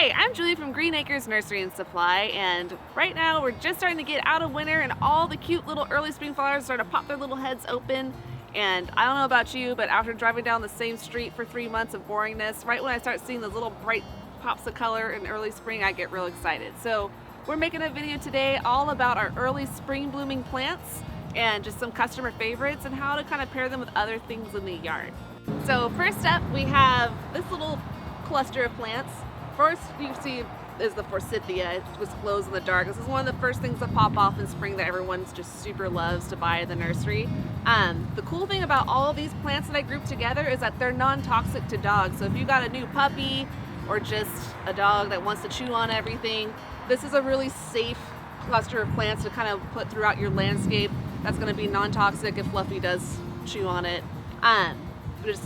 Hi, I'm Julie from Green Acres Nursery and Supply, and right now we're just starting to get out of winter and all the cute little early spring flowers start to pop their little heads open. And I don't know about you, but after driving down the same street for 3 months of boringness, right when I start seeing those little bright pops of color in early spring, I get real excited. So we're making a video today all about our early spring blooming plants and just some customer favorites and how to kind of pair them with other things in the yard. So first up, we have this little cluster of plants. First you see is the forsythia. It just glows in the dark. This is one of the first things that pop off in spring that everyone's just super loves to buy in the nursery. The cool thing about all of these plants that I grouped together is that they're non-toxic to dogs. So if you got a new puppy or just a dog that wants to chew on everything, this is a really safe cluster of plants to kind of put throughout your landscape. That's going to be non-toxic if Fluffy does chew on it. But it's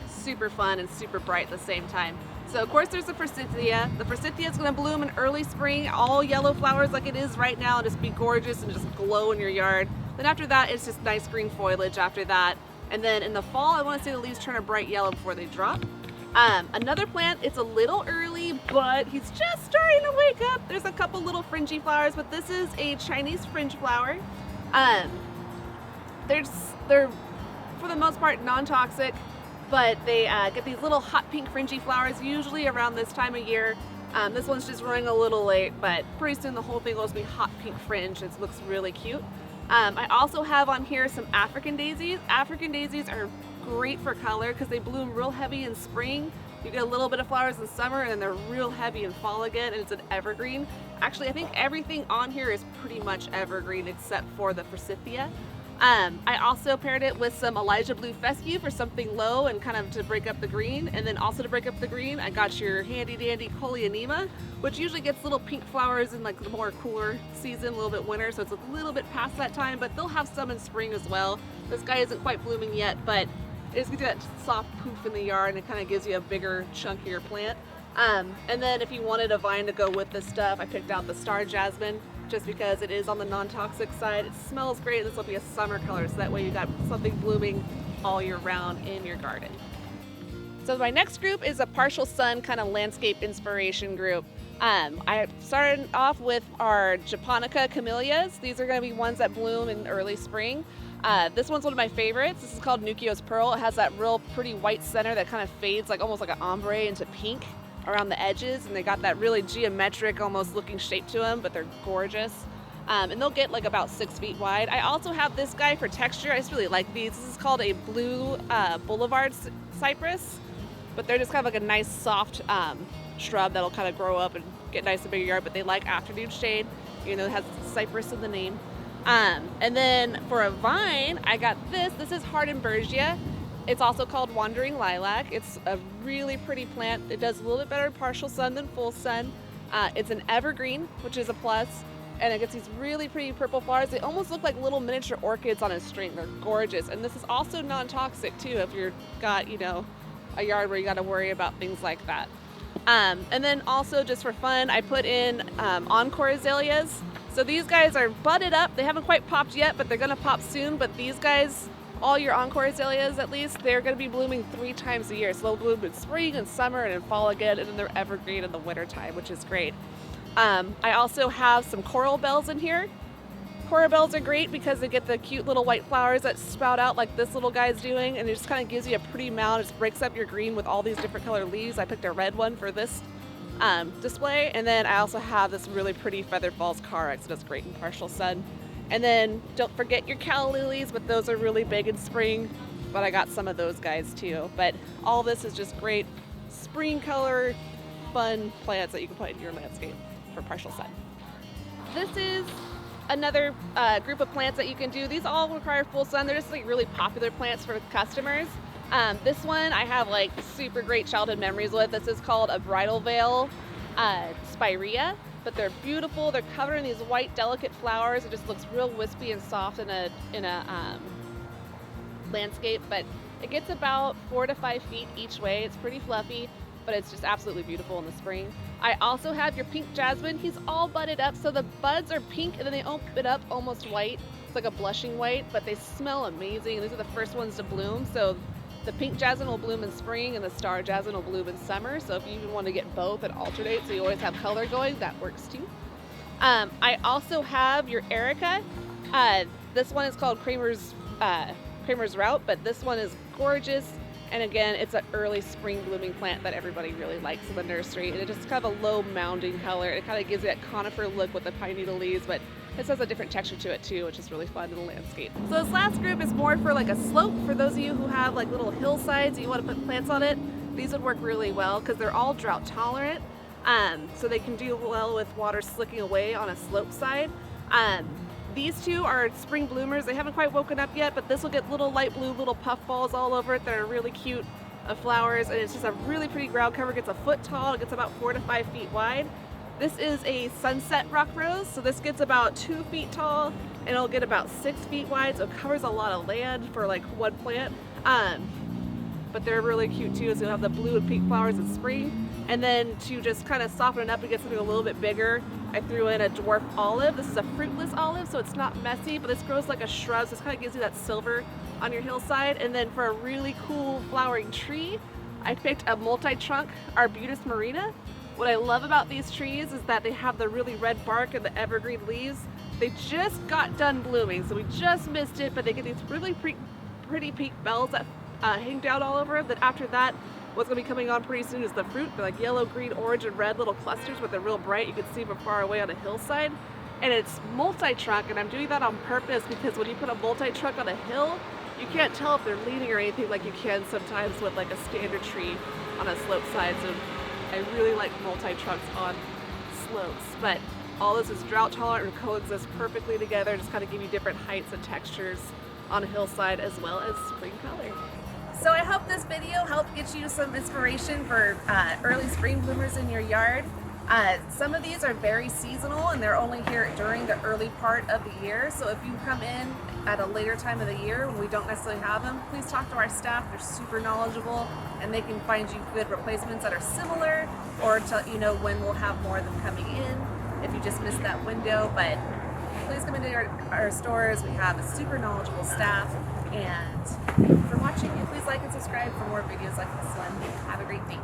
super fun and super bright at the same time. So of course there's the forsythia. The forsythia is going to bloom in early spring, all yellow flowers like it is right now, and just be gorgeous and just glow in your yard. Then after that, it's just nice green foliage after that. And then in the fall, I want to say the leaves turn a bright yellow before they drop. Another plant, it's a little early, but he's just starting to wake up. There's a couple little fringy flowers, but this is a Chinese fringe flower. They're for the most part non-toxic, but they get these little hot pink fringy flowers usually around this time of year. This one's just running a little late, but pretty soon the whole thing will be hot pink fringe. It looks really cute. I also have on here some African daisies. African daisies are great for color because they bloom real heavy in spring. You get a little bit of flowers in summer and then they're real heavy in fall again, and it's an evergreen. Actually, I think everything on here is pretty much evergreen except for the forsythia. I also paired it with some Elijah Blue Fescue for something low and kind of to break up the green. And then also to break up the green, I got your handy dandy Coleonema, which usually gets little pink flowers in like the more cooler season, a little bit winter, so it's a little bit past that time, but they'll have some in spring as well. This guy isn't quite blooming yet, but it's gonna do that soft poof in the yard and it kind of gives you a bigger, chunkier plant. And then if you wanted a vine to go with this stuff, I picked out the Star Jasmine, just because it is on the non-toxic side. It smells great. This will be a summer color, so that way you got something blooming all year round in your garden. So my next group is a partial sun kind of landscape inspiration group. I started off with our Japonica camellias. These are going to be ones that bloom in early spring. This one's one of my favorites. This is called Nukio's Pearl. It has that real pretty white center that kind of fades like almost like an ombre into pink around the edges, and they got that really geometric almost looking shape to them, but they're gorgeous. And they'll get like about 6 feet wide. I also have this guy for texture. I just really like these. This is called a blue boulevard cypress, but they're just kind of like a nice soft shrub that'll kind of grow up and get nice and big yard, but they like afternoon shade, you know, it has cypress in the name. And then for a vine, I got this. This is Hardenbergia. It's also called Wandering Lilac. It's a really pretty plant. It does a little bit better in partial sun than full sun. It's an evergreen, which is a plus, and it gets these really pretty purple flowers. They almost look like little miniature orchids on a string. They're gorgeous, and this is also non-toxic too if you've got, you know, a yard where you got to worry about things like that. And then also just for fun, I put in Encore azaleas. So these guys are budded up. They haven't quite popped yet, but they're gonna pop soon. But these guys, all your Encore azaleas at least, they're going to be blooming 3 times a year. So they'll bloom in spring and summer and in fall again, and then they're evergreen in the winter time, which is great. I also have some coral bells in here. Coral bells are great because they get the cute little white flowers that sprout out like this little guy's doing, and it just kind of gives you a pretty mound. It just breaks up your green with all these different colored leaves. I picked a red one for this display, and then I also have this really pretty Feather Falls Carex that's great in partial sun. And then don't forget your calla lilies, but those are really big in spring, but I got some of those guys too. But all this is just great spring color, fun plants that you can put in your landscape for partial sun. This is another group of plants that you can do. These all require full sun. They're just like really popular plants for customers. This one I have like super great childhood memories with. This is called a Bridal Veil Spirea. But they're beautiful. They're covered in these white, delicate flowers. It just looks real wispy and soft in a landscape. But it gets about 4 to 5 feet each way. It's pretty fluffy, but it's just absolutely beautiful in the spring. I also have your pink jasmine. He's all budded up, so the buds are pink and then they open up almost white. It's like a blushing white, but they smell amazing. These are the first ones to bloom, so The pink jasmine will bloom in spring and the star jasmine will bloom in summer. So if you even want to get both and alternate so you always have color going, that works too. I also have your Erica. This one is called Kramer's Route, but this one is gorgeous. And again, it's an early spring blooming plant that everybody really likes in the nursery. And it just kind of a low mounding color. It kind of gives you that conifer look with the pine needle leaves, but this has a different texture to it too, which is really fun in the landscape. So this last group is more for like a slope. For those of you who have like little hillsides and you want to put plants on it, these would work really well because they're all drought tolerant. So they can do well with water slicking away on a slope side. These two are spring bloomers. They haven't quite woken up yet, but this will get little light blue, little puff balls all over it that are really cute flowers, and it's just a really pretty ground cover. It gets a foot tall, it gets about 4 to 5 feet wide. This is a sunset rock rose, so this gets about 2 feet tall, and it'll get about 6 feet wide, so it covers a lot of land for like one plant. But they're really cute too, so you'll have the blue and pink flowers in spring. And then to just kind of soften it up and get something a little bit bigger, I threw in a dwarf olive. This is a fruitless olive, so it's not messy, but this grows like a shrub, so this kind of gives you that silver on your hillside. And then for a really cool flowering tree, I picked a multi-trunk Arbutus marina. What I love about these trees is that they have the really red bark and the evergreen leaves. They just got done blooming, so we just missed it, but they get these really pretty pink bells that hang down all over them. Then after that, what's going to be coming on pretty soon is the fruit. They're like yellow, green, orange, and red little clusters, but they're real bright. You can see them far away on a hillside. And it's multi-trunk, and I'm doing that on purpose because when you put a multi-trunk on a hill, you can't tell if they're leaning or anything like you can sometimes with like a standard tree on a slope side. So I really like multi-trunks on slopes. But all this is drought tolerant and coexist perfectly together, just kind of give you different heights and textures on a hillside as well as spring color. So I hope this video helped get you some inspiration for early spring bloomers in your yard. Some of these are very seasonal and they're only here during the early part of the year. So if you come in at a later time of the year when we don't necessarily have them, please talk to our staff. They're super knowledgeable and they can find you good replacements that are similar or tell you know when we'll have more of them coming in if you just missed that window. But please come into our stores. We have a super knowledgeable staff. And for watching, please like and subscribe for more videos like this one. Have a great day.